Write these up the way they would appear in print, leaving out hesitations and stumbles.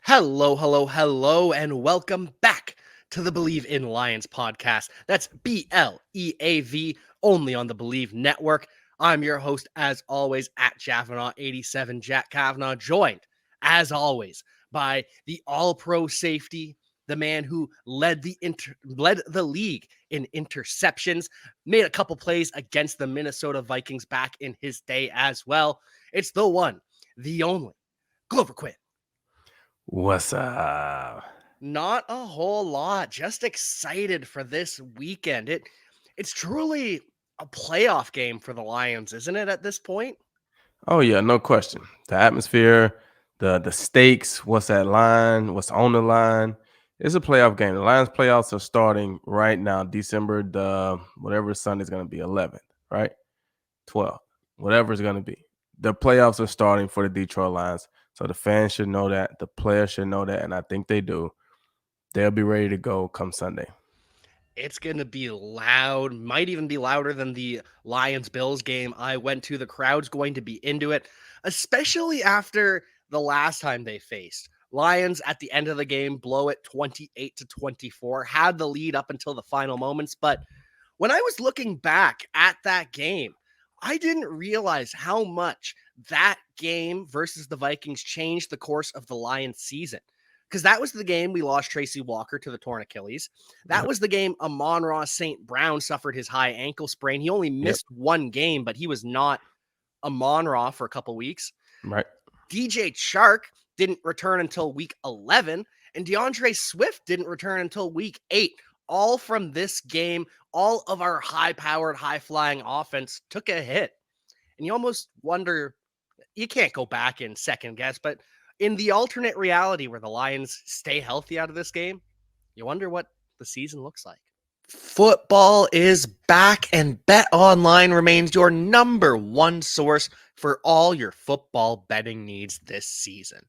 Hello, hello, hello, and welcome back to the Believe in Lions podcast. That's BLEAV, only on the Believe Network. I'm your host, as always, at Cavanagh87, Jack Cavanagh, joined, as always, by the All-Pro Safety, the man who led the league in interceptions, made a couple plays against the Minnesota Vikings back in his day as well. It's the one, the only, Glover Quin. What's up? Not a whole lot. Just excited for this weekend. It's truly a playoff game for the Lions, isn't it, at this point? Oh yeah, no question. The atmosphere, the stakes, what's that line, what's on the line. It's a playoff game. The Lions playoffs are starting right now, December the whatever Sunday's gonna be, 11th, right? 12th, whatever it's gonna be. The playoffs are starting for the Detroit Lions. So the fans should know that, the players should know that, and I think they do. They'll be ready to go come Sunday. It's going to be loud, might even be louder than the Lions Bills game I went to. The crowd's going to be into it, especially after the last time they faced. Lions at the end of the game blow it 28-24, had the lead up until the final moments, but when I was looking back at that game, I didn't realize how much that game versus the Vikings changed the course of the Lions season. Because that was the game we lost Tracy Walker to the torn Achilles. That Yep. was the game Amon-Ra St. Brown suffered his high ankle sprain. He only Yep. missed one game, but he was not Amon-Ra for a couple weeks. Right. DJ Chark didn't return until week 11, and DeAndre Swift didn't return until week 8. All from this game, all of our high-powered, high-flying offense took a hit. And you almost wonder, you can't go back and second guess, but in the alternate reality where the Lions stay healthy out of this game, you wonder what the season looks like. Football is back, and Bet Online remains your number one source for all your football betting needs this season.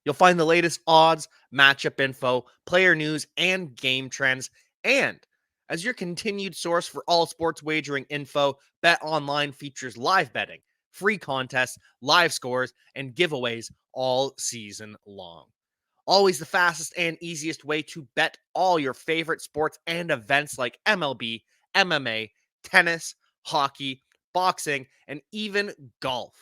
You'll find the latest odds, matchup info, player news, and game trends. And as your continued source for all sports wagering info, Bet Online features live betting, free contests, live scores, and giveaways all season long. Always the fastest and easiest way to bet all your favorite sports and events like MLB, MMA, tennis, hockey, boxing, and even golf.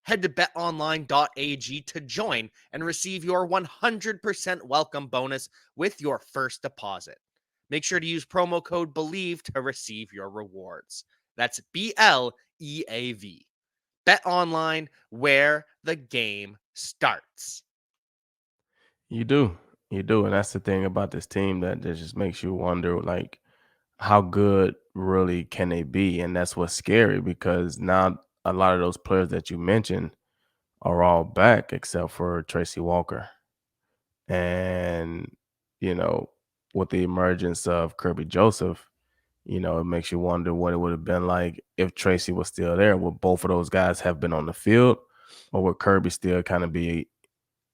Head to betonline.ag to join and receive your 100% welcome bonus with your first deposit. Make sure to use promo code BELIEVE to receive your rewards. That's BLEAV. Bet online, where the game starts. You do. You do. And that's the thing about this team that just makes you wonder, like, how good really can they be? And that's what's scary because now a lot of those players that you mentioned are all back except for Tracy Walker. And, you know, with the emergence of Kirby Joseph, it makes you wonder what it would have been like if Tracy was still there. Would both of those guys have been on the field, or would Kirby still kind of be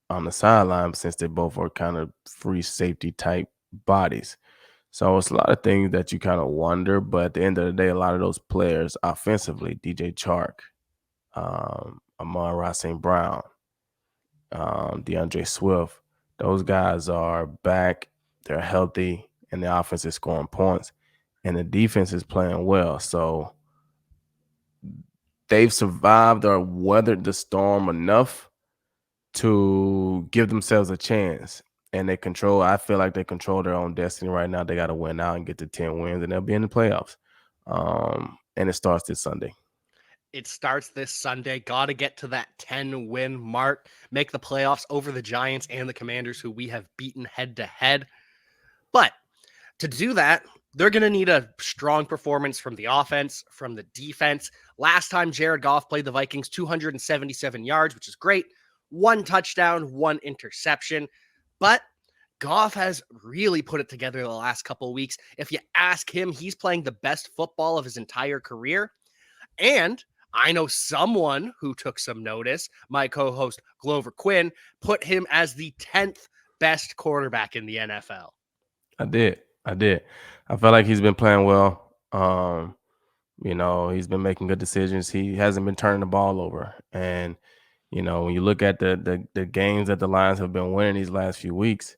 on the sideline since they both are kind of free safety type bodies? So it's a lot of things that you kind of wonder, but at the end of the day, a lot of those players offensively, DJ Chark, Amon-Ra St. Brown, DeAndre Swift, those guys are back, they're healthy, and the offense is scoring points, and the defense is playing well. So they've survived or weathered the storm enough to give themselves a chance. And I feel like they control their own destiny right now. They got to win out and get to 10 wins, and they'll be in the playoffs. And it starts this Sunday. It starts this Sunday. Got to get to that 10-win mark, make the playoffs over the Giants and the Commanders, who we have beaten head to head. But to do that, they're going to need a strong performance from the offense, from the defense. Last time Jared Goff played the Vikings, 277 yards, which is great. 1 touchdown, 1 interception. But Goff has really put it together the last couple of weeks. If you ask him, he's playing the best football of his entire career. And I know someone who took some notice. My co-host Glover Quin put him as the 10th best quarterback in the NFL. I did. I did. I felt like he's been playing well. He's been making good decisions. He hasn't been turning the ball over. And, When you look at the games that the Lions have been winning these last few weeks,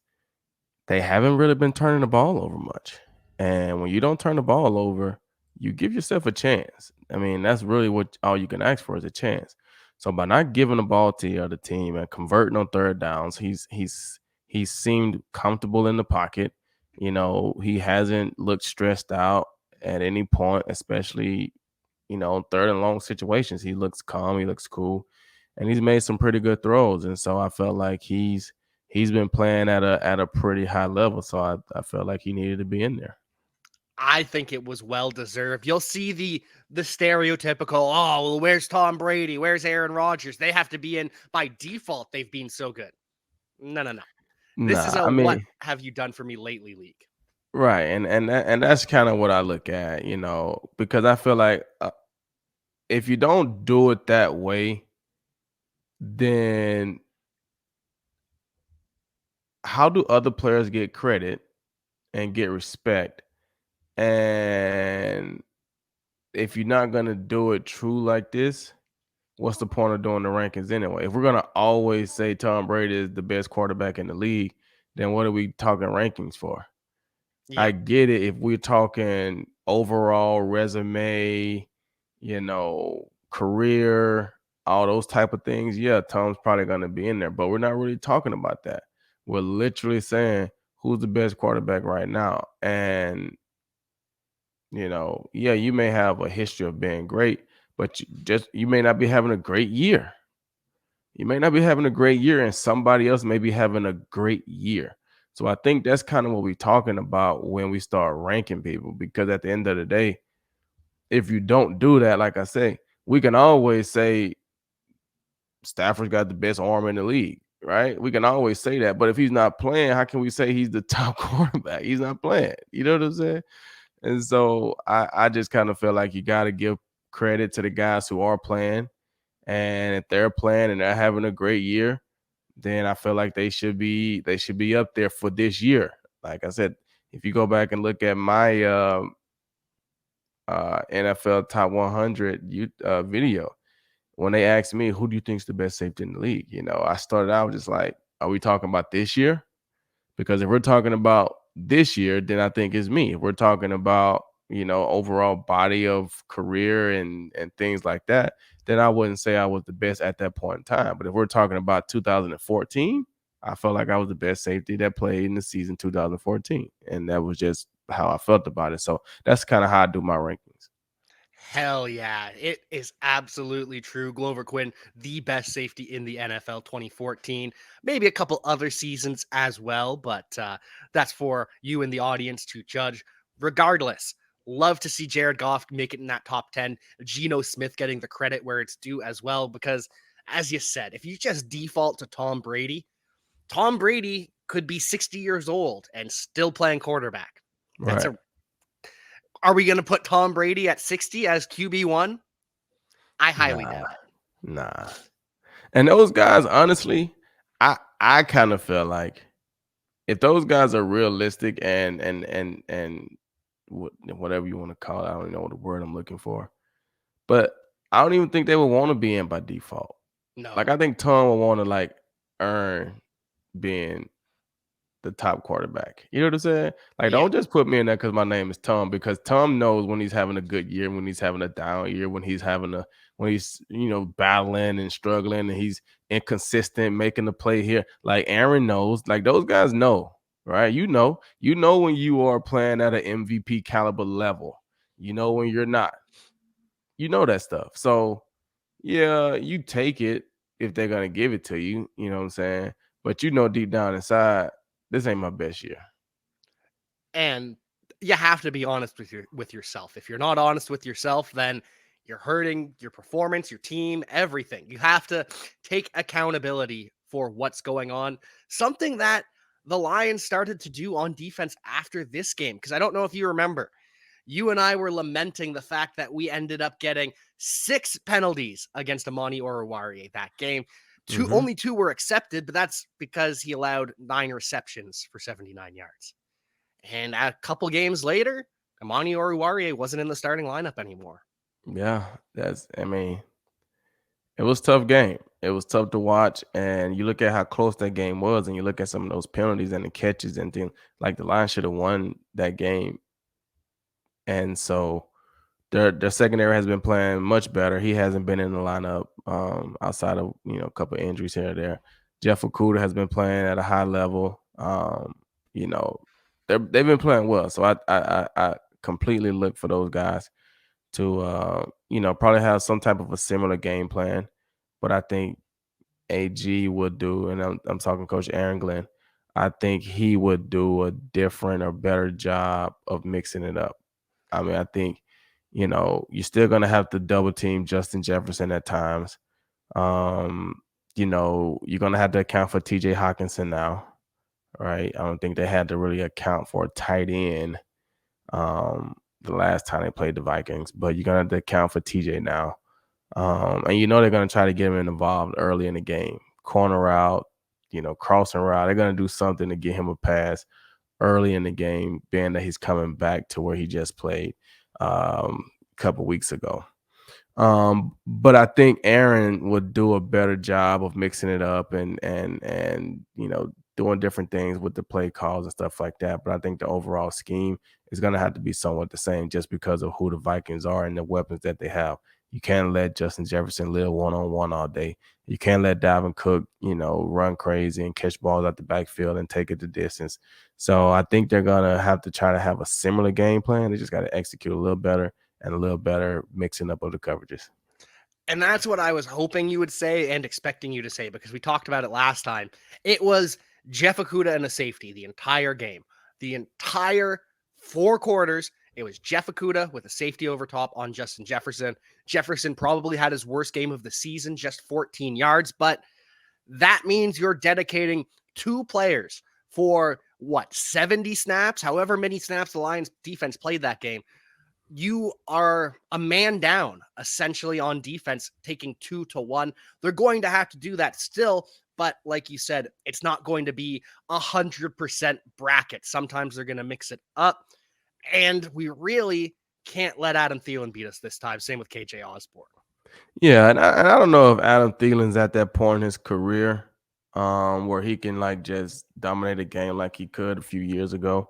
they haven't really been turning the ball over much. And when you don't turn the ball over, you give yourself a chance. I mean, that's really what all you can ask for is a chance. So by not giving the ball to the other team and converting on third downs, he's seemed comfortable in the pocket. He hasn't looked stressed out at any point, especially third and long situations. He looks calm, he looks cool, and he's made some pretty good throws. And so I felt like he's been playing at a pretty high level. So I felt like he needed to be in there. I think it was well deserved. You'll see the stereotypical, oh, well, where's Tom Brady? Where's Aaron Rodgers? They have to be in by default. They've been so good. No, no, no. This is Nah, a I what mean, have you done for me lately league. right, and that's kind of what I look at, because I feel like if you don't do it that way, then how do other players get credit and get respect? And if you're not gonna do it true like this, what's the point of doing the rankings anyway? If we're gonna always say Tom Brady is the best quarterback in the league, then what are we talking rankings for? I Yep. get it if we're talking overall resume, career, all those type of things. Yeah, Tom's probably gonna be in there, but we're not really talking about that. We're literally saying who's the best quarterback right now. And yeah, you may have a history of being great, but you may not be having a great year. You may not be having a great year, and somebody else may be having a great year. So I think that's kind of what we're talking about when we start ranking people, because at the end of the day, if you don't do that, like I say, we can always say Stafford's got the best arm in the league, right? We can always say that. But if he's not playing, how can we say he's the top quarterback? He's not playing. You know what I'm saying? And so I just kind of feel like you got to give credit to the guys who are playing. And if they're playing and they're having a great year, then I feel like they should be up there for this year. Like I said, if you go back and look at my NFL top 100 video, when they asked me who do you think is the best safety in the league, I started out just like, are we talking about this year? Because if we're talking about this year, then I think it's me. If we're talking about, overall body of career and things like that, then I wouldn't say I was the best at that point in time. But if we're talking about 2014, I felt like I was the best safety that played in the season 2014. And that was just how I felt about it. So that's kind of how I do my rankings. Hell yeah. It is absolutely true. Glover Quin, the best safety in the NFL 2014. Maybe a couple other seasons as well, but that's for you and the audience to judge. Regardless, love to see Jared Goff make it in that top 10. Geno Smith getting the credit where it's due as well, because as you said, if you just default to Tom Brady could be 60 years old and still playing quarterback. That's Right. a Are we going to put Tom Brady at 60 as QB1? I highly Nah, doubt it. nah. And those guys, honestly, I kind of feel like if those guys are realistic and whatever you want to call it, I don't even know what the word I'm looking for. But I don't even think they would want to be in by default. Like No. I think Tom would want to like earn being the top quarterback. You know what I'm saying? Like, Yeah. don't just put me in there because my name is Tom, because Tom knows when he's having a good year, when he's having a down year, when he's battling and struggling and he's inconsistent, making the play here. Like Aaron knows, like those guys know, right? You know when you are playing at an MVP caliber level. You know when you're not. You know that stuff. So yeah, you take it if they're gonna give it to you, you know what I'm saying? But deep down inside, this ain't my best year. And you have to be honest with yourself. If you're not honest with yourself, then you're hurting your performance, your team, everything. You have to take accountability for what's going on. Something that the Lions started to do on defense after this game, because I don't know if you remember, you and I were lamenting the fact that we ended up getting 6 penalties against Amani Oruwariye that game. Mhm. Only 2 were accepted, but that's because he allowed 9 receptions for 79 yards. And a couple games later, Amani Oruwariye wasn't in the starting lineup anymore. Yeah, I mean, it was a tough game. It was tough to watch, and you look at how close that game was, and you look at some of those penalties and the catches and things, like the Lions should have won that game. And so their secondary has been playing much better. He hasn't been in the lineup outside of a couple of injuries here or there. Jeff Okuda has been playing at a high level. You know, they've been playing well. So I completely look for those guys to probably have some type of a similar game plan. But I think AG would do, and I'm talking Coach Aaron Glenn. I think he would do a different or better job of mixing it up. I mean, I think, you're still gonna have to double team Justin Jefferson at times. Um, you're gonna have to account for TJ Hawkinson now, right? I don't think they had to really account for a tight end the last time they played the Vikings, but you're gonna have to account for TJ now. And they're gonna try to get him involved early in the game. Corner route, crossing route. They're gonna do something to get him a pass early in the game, being that he's coming back to where he just played a couple weeks ago. But I think Aaron would do a better job of mixing it up and doing different things with the play calls and stuff like that. But I think the overall scheme is going to have to be somewhat the same just because of who the Vikings are and the weapons that they have. You can't let Justin Jefferson live one-on-one all day. You can't let Dalvin Cook, run crazy and catch balls out the backfield and take it the distance. So I think they're going to have to try to have a similar game plan. They just got to execute a little better and a little better mixing up of the coverages. And that's what I was hoping you would say and expecting you to say, because we talked about it last time. It was Jeff Okuda and a safety the entire game. The entire 4 quarters, it was Jeff Okuda with a safety over top on Justin Jefferson. Jefferson probably had his worst game of the season, just 14 yards, but that means you're dedicating 2 players for 70 snaps, however many snaps the Lions defense played that game. You are a man down essentially on defense, taking 2 to 1. They're going to have to do that still, but like you said, it's not going to be 100% bracket. Sometimes they're going to mix it up, and we really can't let Adam Thielen beat us this time. Same with KJ Osborne. Yeah, and I don't know if Adam Thielen's at that point in his career where he can just dominate a game like he could a few years ago.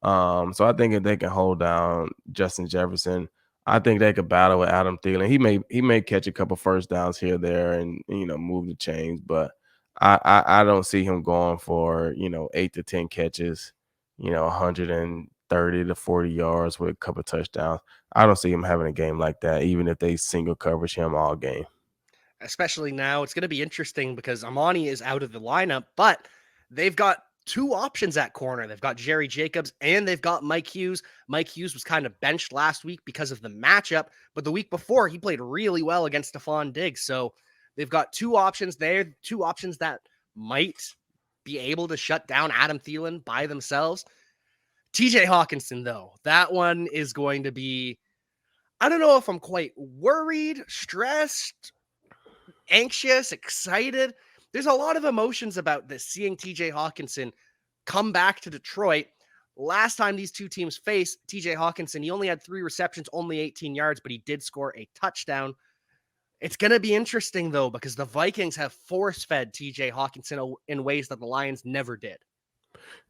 So I think if they can hold down Justin Jefferson, I think they could battle with Adam Thielen. He may catch a couple first downs here or there and move the chains, but I don't see him going for 8 to 10 catches, 130 to 40 yards with a couple touchdowns. I don't see him having a game like that, even if they single coverage him all game. Especially now, it's going to be interesting because Amani is out of the lineup, but they've got 2 options at corner. They've got Jerry Jacobs and they've got Mike Hughes. Mike Hughes was kind of benched last week because of the matchup, but the week before he played really well against Stephon Diggs. So they've got 2 options there, 2 options that might be able to shut down Adam Thielen by themselves. TJ Hawkinson, though, that one is going to be, I don't know if I'm quite worried, stressed, anxious, excited. There's a lot of emotions about this, seeing TJ Hawkinson come back to Detroit. Last time these 2 teams faced, TJ Hawkinson, he only had 3 receptions, only 18 yards, but he did score a touchdown. It's going to be interesting, though, because the Vikings have force-fed TJ Hawkinson in ways that the Lions never did.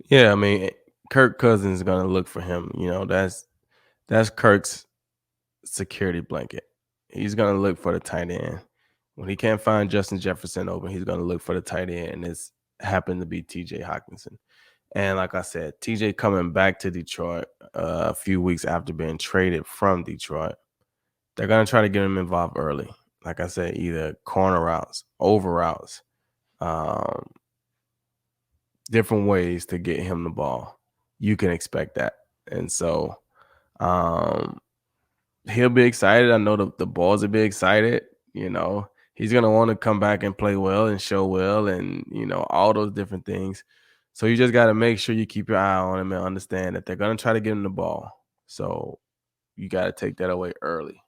Yeah, I mean, Kirk Cousins is going to look for him. That's Kirk's security blanket. He's going to look for the tight end. When he can't find Justin Jefferson open, he's going to look for the tight end, and it's happened to be TJ Hawkinson. And like I said, TJ coming back to Detroit a few weeks after being traded from Detroit, they're going to try to get him involved early. Like I said, either corner routes, over routes, different ways to get him the ball. You can expect that. And so he'll be excited. I know the balls will be excited. He's going to want to come back and play well and show well and, all those different things. So you just got to make sure you keep your eye on him and understand that they're going to try to get him the ball. So you got to take that away early.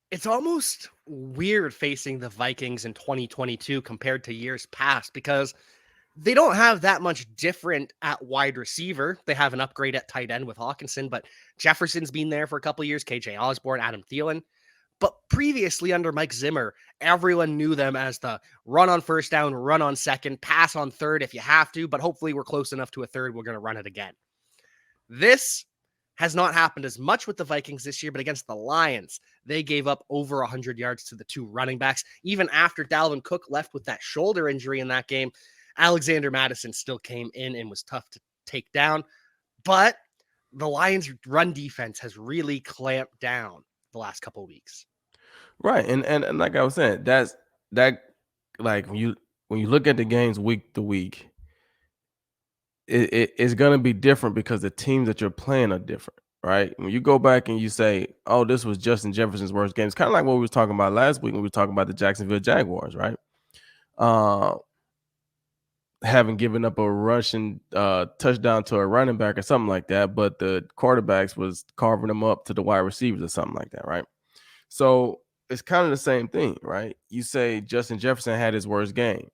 It's almost weird facing the Vikings in 2022 compared to years past because they don't have that much different at wide receiver. They have an upgrade at tight end with Hawkinson, but Jefferson's been there for a couple years, KJ Osborne, Adam Thielen. But previously under Mike Zimmer, everyone knew them as the run on first down, run on second, pass on third if you have to, but hopefully we're close enough to a third, we're going to run it again. This has not happened as much with the Vikings this year, but against the Lions, they gave up over 100 yards to the two running backs. Even after Dalvin Cook left with that shoulder injury in that game, Alexander Mattison still came in and was tough to take down. But the Lions' run defense has really clamped down the last couple of weeks. Right. And like I was saying, that like when you look at the games week to week, it's gonna be different because the teams that you're playing are different, right? When you go back and you say, "Oh, this was Justin Jefferson's worst game," it's kind of like what we were talking about last week when we were talking about the Jacksonville Jaguars, right? Uh, having given up a rushing touchdown to a running back or something like that, but the quarterbacks was carving them up to the wide receivers or something like that, right? So it's kind of the same thing, right? You say Justin Jefferson had his worst game,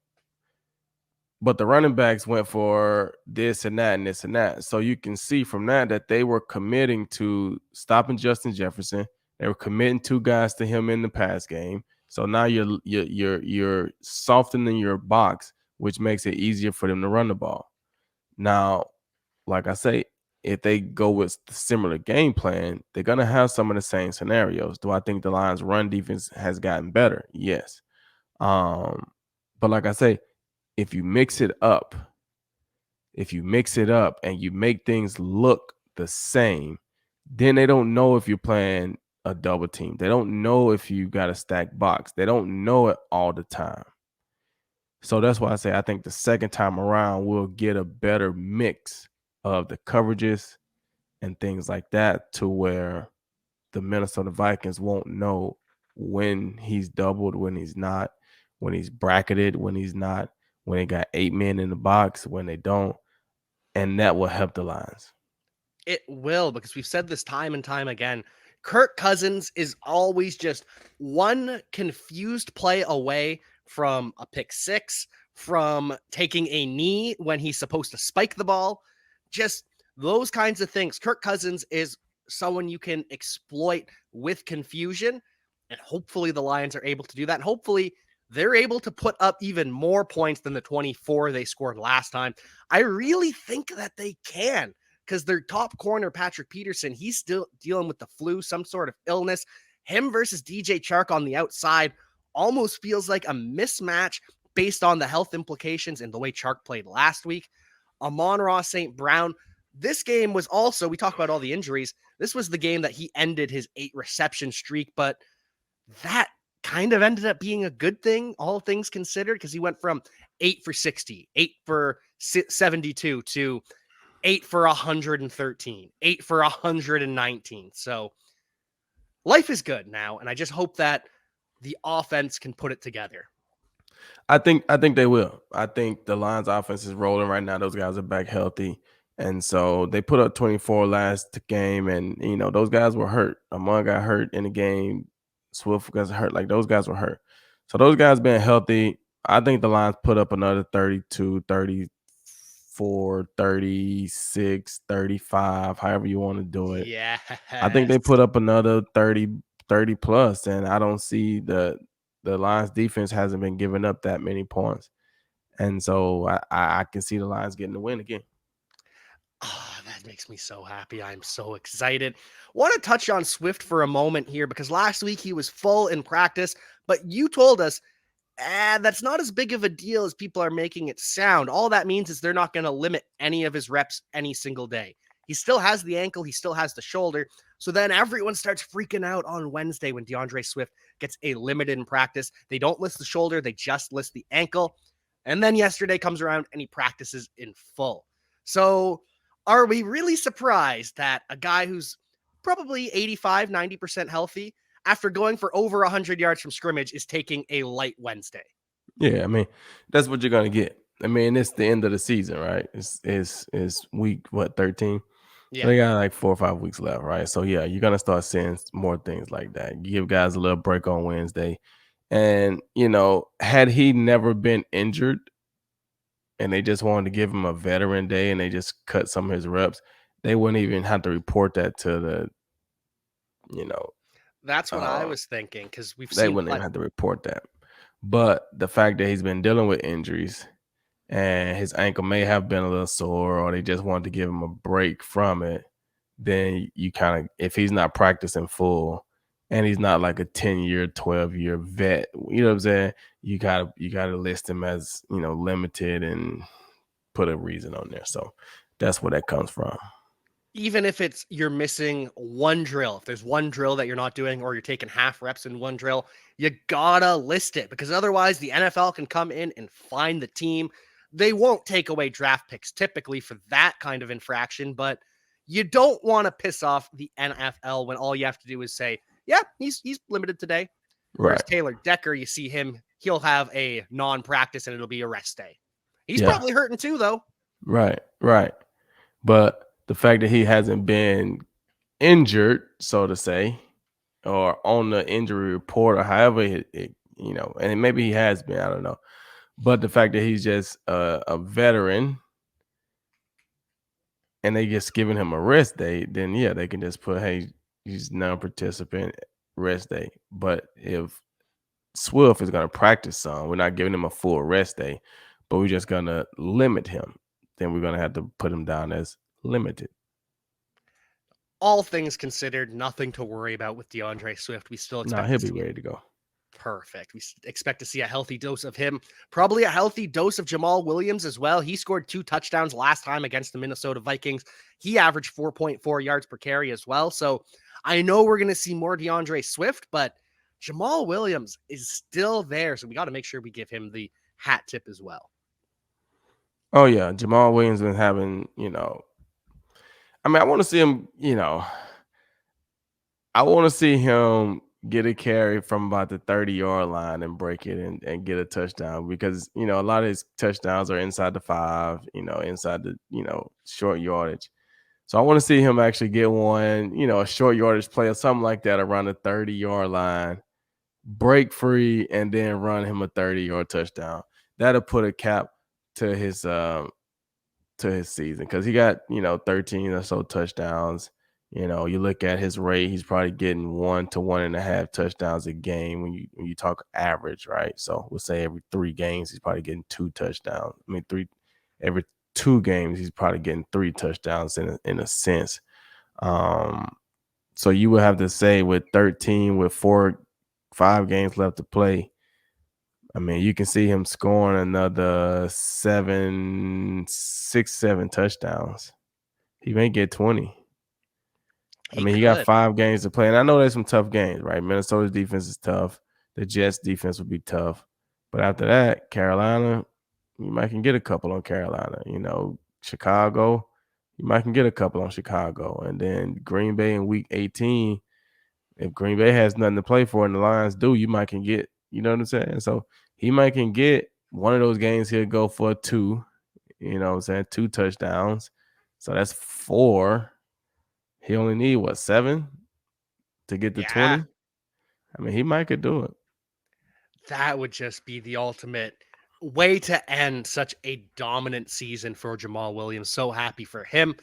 but the running backs went for this and that and this and that. So you can see from that they were committing to stopping Justin Jefferson. They were committing two guys to him in the pass game. So now you're softening your box, which makes it easier for them to run the ball. Now, like I say, if they go with the similar game plan, they're gonna have some of the same scenarios. Do I think the Lions' run defense has gotten better? Yes. Um, but like I say, if you mix it up, and you make things look the same, then they don't know if you're playing a double team. They don't know if you got a stack box. They don't know it all the time. So that's why I say I think the second time around we'll get a better mix of the coverages and things like that to where the Minnesota Vikings won't know when he's doubled, when he's not, when he's bracketed, when he's not, when they got 8 men in the box, when they don't, and that will help the Lions. It will, because we've said this time and time again. Kirk Cousins is always just one confused play away from a pick six, from taking a knee when he's supposed to spike the ball. Just those kinds of things. Kirk Cousins is someone you can exploit with confusion, and hopefully the Lions are able to do that. And hopefully they're able to put up even more points than the 24 they scored last time. I really think that they can, because their top corner, Patrick Peterson, he's still dealing with the flu, some sort of illness. Him versus DJ Chark on the outside almost feels like a mismatch based on the health implications and the way Chark played last week. Amon-Ra St. Brown, this game was also, we talk about all the injuries, this was the game that he ended his 8 reception streak, but that kind of ended up being a good thing, all things considered, because he went from 8 for 60, 8 for 72 to 8 for 113, 8 for 119. So life is good now, and I just hope that the offense can put it together. I think they will. I think the Lions offense is rolling right now. Those guys are back healthy. And so they put up 24 last game, and those guys were hurt. Amon got hurt in the game. Swift got hurt. Like those guys were hurt. So those guys being healthy, I think the Lions put up another 32, 34, 36, 35, however you want to do it. Yes. I think they put up another 30 plus, and I don't see the Lions defense hasn't been giving up that many points. And so I can see the Lions getting the win again. Oh, that makes me so happy. I'm so excited. Want to touch on Swift for a moment here, because last week he was full in practice, but you told us that's not as big of a deal as people are making it sound. All that means is they're not going to limit any of his reps any single day. He still has the ankle, he still has the shoulder. So then everyone starts freaking out on Wednesday when DeAndre Swift gets a limited in practice. They don't list the shoulder, they just list the ankle. And then yesterday comes around and he practices in full. So are we really surprised that a guy who's probably 85, 90% healthy, after going for over 100 yards from scrimmage, is taking a light Wednesday? Yeah, I mean, that's what you're gonna get. I mean, it's the end of the season, right? It's week 13. So Yeah. they got like 4 or 5 weeks left, right? So yeah, you're gonna start seeing more things like that. You give guys a little break on Wednesday. And had he never been injured and they just wanted to give him a veteran day and they just cut some of his reps, they wouldn't even have to report that to the That's what I was thinking because we've They seen wouldn't even have to report that. But the fact that he's been dealing with injuries and his ankle may have been a little sore, or they just wanted to give him a break from it, then you kind of, if he's not practicing full and he's not like a 10-year, 12-year vet, you know what I'm saying? You gotta list him as, limited and put a reason on there. So that's where that comes from. even if it's you're missing one drill, if there's one drill that you're not doing or you're taking half reps in one drill, you gotta list it because otherwise the NFL can come in and find the team. They won't take away draft picks typically for that kind of infraction, but you don't want to piss off the NFL when all you have to do is say, "Yeah, he's limited today." Whereas Right. Taylor Decker, you see him, he'll have a non-practice and it'll be a rest day. He's Yeah. probably hurting too, though. Right. Right. But the fact that he hasn't been injured, so to say, or on the injury report, or however and maybe he has been, I don't know. But the fact that he's just a veteran and they just giving him a rest day, then yeah, they can just put, hey, he's non-participant, rest day. But if Swift is going to practice some, we're not giving him a full rest day, but we're just going to limit him. Then we're going to have to put him down as limited. All things considered, nothing to worry about with DeAndre Swift. We still Nah, expect he'll to be see ready to go. perfect. We expect to see a healthy dose of him, probably a healthy dose of Jamal Williams as well. He scored 2 touchdowns last time against the Minnesota Vikings. He averaged 4.4 yards per carry as well. So I know we're going to see more DeAndre Swift, but Jamal Williams is still there. So we got to make sure we give him the hat tip as well. Oh yeah, Jamal Williams been having, I mean, I want to see him, I want to see him get a carry from about the 30-yard line and break it and get a touchdown because, a lot of his touchdowns are inside the 5, inside the, short yardage. So I want to see him actually get one, a short yardage play or something like that around the 30-yard line, break free, and then run him a 30-yard touchdown. That'll put a cap to his season because he got 13 or so touchdowns. You look at his rate, he's probably getting 1 to 1.5 touchdowns a game when you talk average, right? So we'll say every 3 games he's probably getting 2 touchdowns. I mean, every 2 games he's probably getting 3 touchdowns in a sense. So you would have to say with 13, with 5 games left to play, I mean, you can see him scoring another 7 touchdowns. He may get 20. I He mean, he got could. 5 games to play, and I know there's some tough games, right? Minnesota's defense is tough. The Jets' defense would be tough. But after that, Carolina, you might can get a couple on Carolina. Chicago, you might can get a couple on Chicago. And then Green Bay in Week 18, if Green Bay has nothing to play for and the Lions do, you might can get, you know what I'm saying? So he might can get one of those games, he'll go for 2, 2 touchdowns. So that's 4. He only need 7 to get to Yeah. 20? I mean, he might could do it. That would just be the ultimate way to end such a dominant season for Jamal Williams. So happy for him.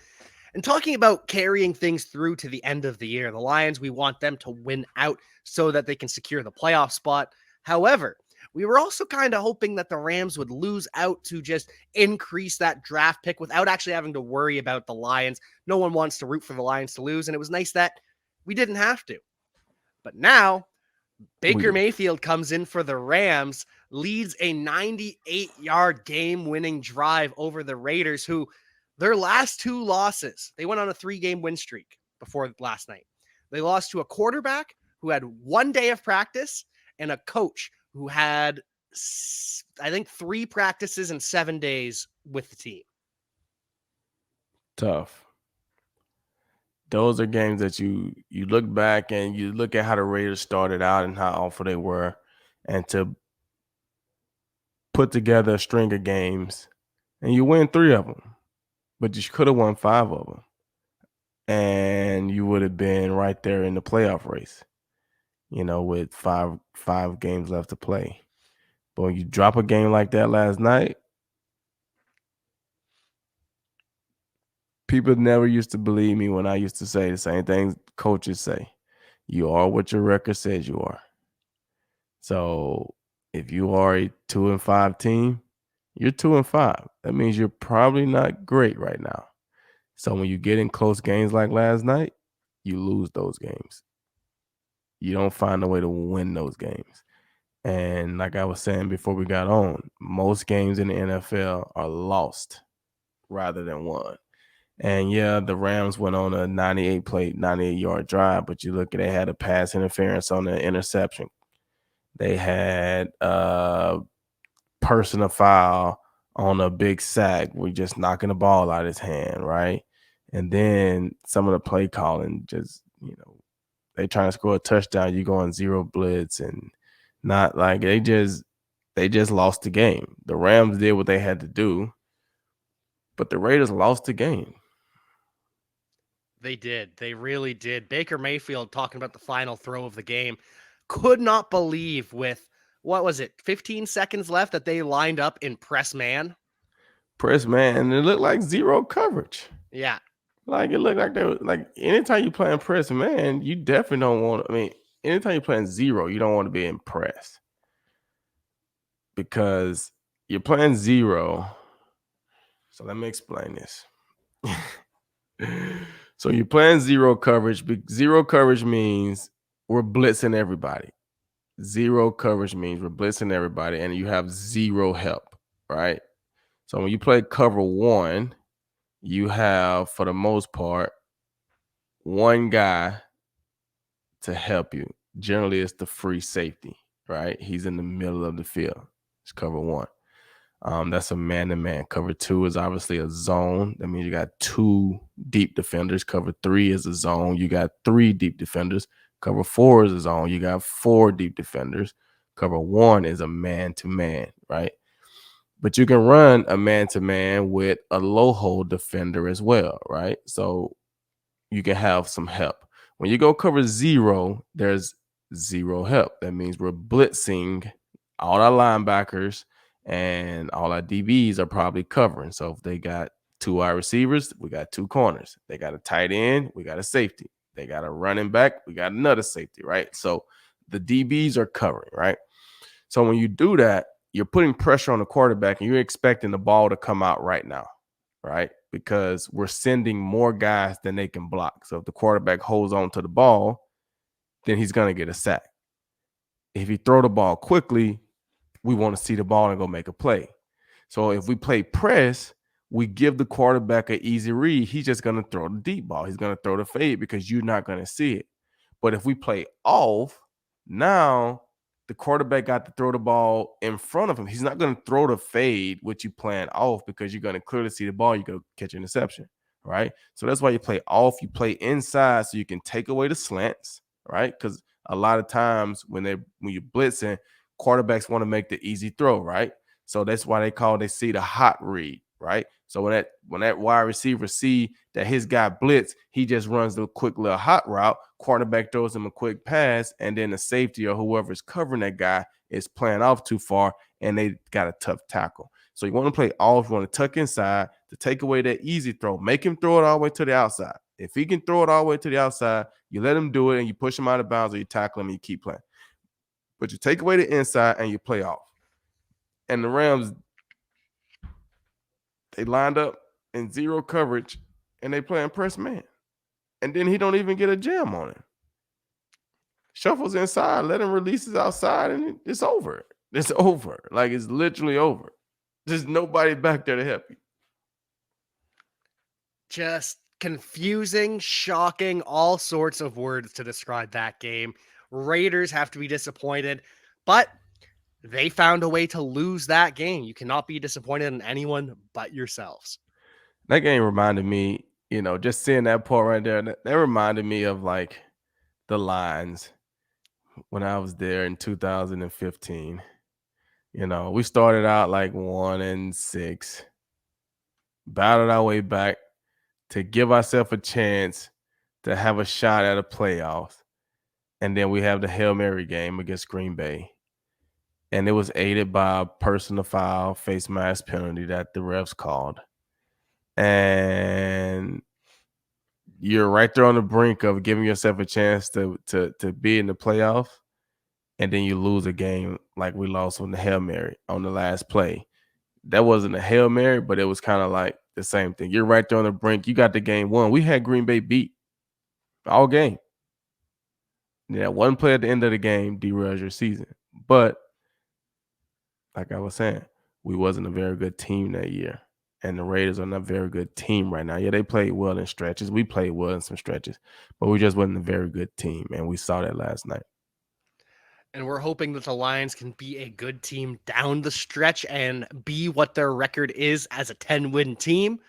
And talking about carrying things through to the end of the year, the Lions, we want them to win out so that they can secure the playoff spot. However, we were also kind of hoping that the Rams would lose out to just increase that draft pick without actually having to worry about the Lions. No one wants to root for the Lions to lose, and it was nice that we didn't have to. But now We Baker do. Mayfield comes in for the Rams, leads a 98-yard game-winning drive over the Raiders, who their last 2 losses, they went on a 3-game win streak before last night. They lost to a quarterback who had 1 day of practice and a coach who had, I think, 3 practices and 7 days with the team. Tough. Those are games that you look back and you look at how the Raiders started out and how awful they were, and to put together a string of games and you win 3 of them, but you could have won 5 of them, and you would have been right there in the playoff race, with five games left to play. But when you drop a game like that last night, people never used to believe me when I used to say the same things coaches say. You are what your record says you are. So if you are a 2-5 team, you're 2-5. That means you're probably not great right now. So when you get in close games like last night, you lose those games. You don't find a way to win those games. And like I was saying before we got on, most games in the NFL are lost rather than won. And yeah, the Rams went on a 98-yard drive, but you look at, they had a pass interference on the interception. They had personal foul on a big sack. We're just knocking the ball out of his hand, right? And then some of the play calling, just, they trying to score a touchdown, you go on zero blitz, and not like they just lost the game. The Rams did what they had to do, but the Raiders lost the game. They did. They really did. Baker Mayfield, talking about the final throw of the game, could not believe with, what was it, 15 seconds left, that they lined up in press man. Press man, and it looked like zero coverage. Yeah. Like it looked like they were like, anytime you play in press man, you definitely don't want. I mean, anytime you're playing zero, you don't want to be in press because you're playing zero. So let me explain this. So you're playing zero coverage. Zero coverage means we're blitzing everybody. Zero coverage means we're blitzing everybody, and you have zero help, right? So when you play cover one, you have, for the most part, one guy to help you. Generally, it's the free safety, right? He's in the middle of the field. It's cover one. That's a man-to-man. Cover two is obviously a zone. That means you got two deep defenders. Cover three is a zone. You got three deep defenders. Cover four is a zone. You got four deep defenders. Cover one is a man-to-man, right? But you can run a man-to-man with a low hold defender as well, right? So you can have some help. When you go cover zero, there's zero help. That means we're blitzing all our linebackers, and all our DBs are probably covering. So if they got two wide receivers, we got two corners. They got a tight end, we got a safety. They got a running back, we got another safety, right? So the DBs are covering, right? So when you do that, you're putting pressure on the quarterback, and you're expecting the ball to come out right now, right? Because we're sending more guys than they can block. So if the quarterback holds on to the ball, then he's going to get a sack. If he throw the ball quickly, we want to see the ball and go make a play. So if we play press, we give the quarterback an easy read. He's just going to throw the deep ball. He's going to throw the fade because you're not going to see it. But if we play off, now the quarterback got to throw the ball in front of him. He's not going to throw the fade, which you plan off, because you're going to clearly see the ball. You go catch an interception, right? So that's why you play off. You play inside so you can take away the slants, right? Because a lot of times when you're blitzing, quarterbacks want to make the easy throw, right? So that's why they see the hot read, right? So when that wide receiver see that his guy blitz, he just runs the quick little hot route. Quarterback throws him a quick pass, and then the safety or whoever's covering that guy is playing off too far, and they got a tough tackle. So you want to play off, you want to tuck inside to take away that easy throw. Make him throw it all the way to the outside. If he can throw it all the way to the outside, you let him do it, and you push him out of bounds, or you tackle him and you keep playing. But you take away the inside and you play off. And the Rams, they lined up in zero coverage, and they playing press man. And then he don't even get a jam on him. Shuffles inside, let him release it outside, and it's over. It's over. Like, it's literally over. There's nobody back there to help you. Just confusing, shocking, all sorts of words to describe that game. Raiders have to be disappointed, but they found a way to lose that game. You cannot be disappointed in anyone but yourselves. That game reminded me, just seeing that part right there, that reminded me of like the Lions when I was there in 2015. We started out like 1-6, battled our way back to give ourselves a chance to have a shot at a playoffs. And then we have the Hail Mary game against Green Bay. And it was aided by a personal foul, face mask penalty that the refs called. And you're right there on the brink of giving yourself a chance to be in the playoff, and then you lose a game like we lost on the Hail Mary on the last play. That wasn't a Hail Mary, but it was kind of like the same thing. You're right there on the brink. You got the game won. We had Green Bay beat all game. Yeah, one play at the end of the game derails your season. But like I was saying, we wasn't a very good team that year. And the Raiders are not a very good team right now. Yeah, they played well in stretches. We played well in some stretches, but we just wasn't a very good team. And we saw that last night. And we're hoping that the Lions can be a good team down the stretch and be what their record is as a 10-win team.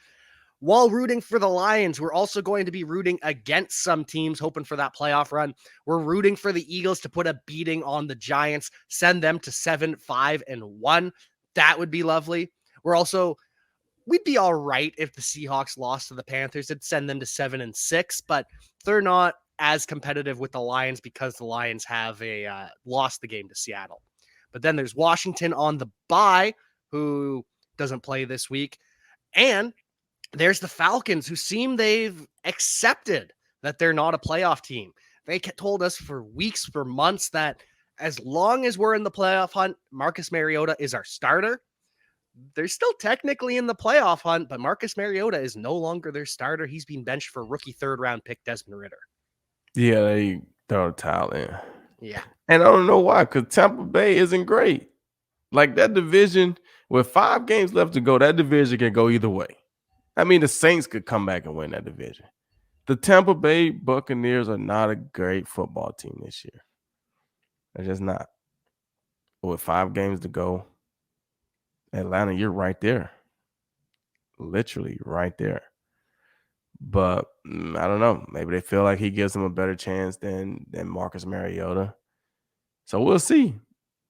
While rooting for the Lions, we're also going to be rooting against some teams, hoping for that playoff run. We're rooting for the Eagles to put a beating on the Giants, send them to 7-5-1. That would be lovely. We'd be all right if the Seahawks lost to the Panthers. It'd send them to 7-6, but they're not as competitive with the Lions because the Lions have lost the game to Seattle. But then there's Washington on the bye, who doesn't play this week. And there's the Falcons, who seem they've accepted that they're not a playoff team. They told us for weeks, for months, that as long as we're in the playoff hunt, Marcus Mariota is our starter. They're still technically in the playoff hunt, but Marcus Mariota is no longer their starter. He's been benched for rookie third-round pick Desmond Ridder. Yeah, they throw the towel in. Yeah. And I don't know why, because Tampa Bay isn't great. Like that division, with 5 games left to go, that division can go either way. I mean, the Saints could come back and win that division. The Tampa Bay Buccaneers are not a great football team this year. They're just not. But with 5 games to go, Atlanta, you're right there. Literally right there. But I don't know. Maybe they feel like he gives them a better chance than Marcus Mariota. So we'll see.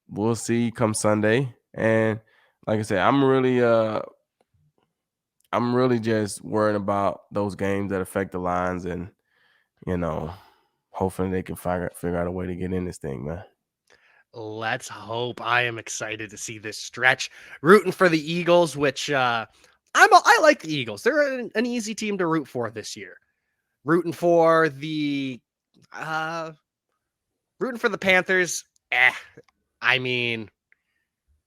We'll see come Sunday. And like I said, I'm really just worried about those games that affect the lines, and hopefully they can figure out a way to get in this thing, man. Let's hope. I am excited to see this stretch. Rooting for the Eagles, which I like the Eagles. They're an easy team to root for this year. Rooting for the Panthers. I mean,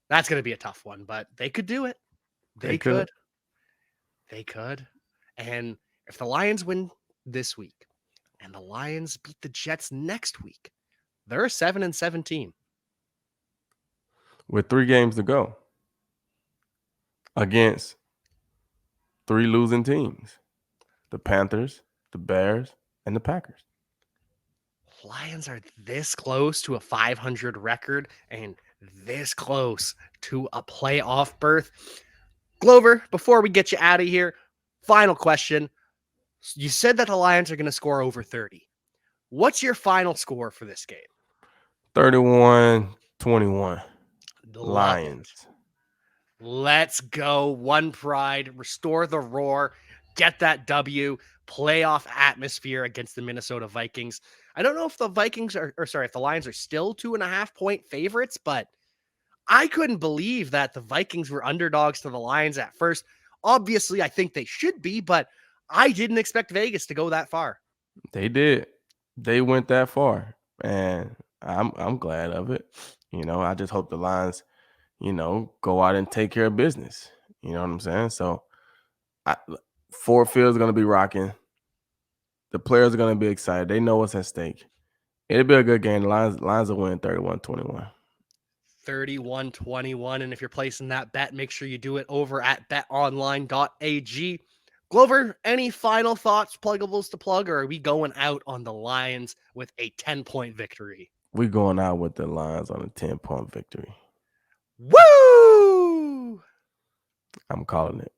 that's going to be a tough one, but they could do it. They could. And if the Lions win this week and the Lions beat the Jets next week, they're a 7-7 team. With 3 games to go against 3 losing teams: the Panthers, the Bears, and the Packers. Lions are this close to a 500 record and this close to a playoff berth. Glover, before we get you out of here, final question. You said that the Lions are going to score over 30. What's your final score for this game? 31-21. Lions. Let's go. One pride. Restore the roar. Get that W. Playoff atmosphere against the Minnesota Vikings. I don't know if the if the Lions are still 2.5-point favorites, but I couldn't believe that the Vikings were underdogs to the Lions at first. Obviously, I think they should be, but I didn't expect Vegas to go that far. They did. They went that far, and I'm glad of it. I just hope the Lions, go out and take care of business. You know what I'm saying? So, Ford Field's going to be rocking. The players are going to be excited. They know what's at stake. It'll be a good game. The Lions will win 31-21. 31-21. And if you're placing that bet, make sure you do it over at betonline.ag. Glover, any final thoughts, pluggables to plug, or are we going out on the Lions with a 10-point victory? We're going out with the Lions on a 10-point victory. Woo! I'm calling it.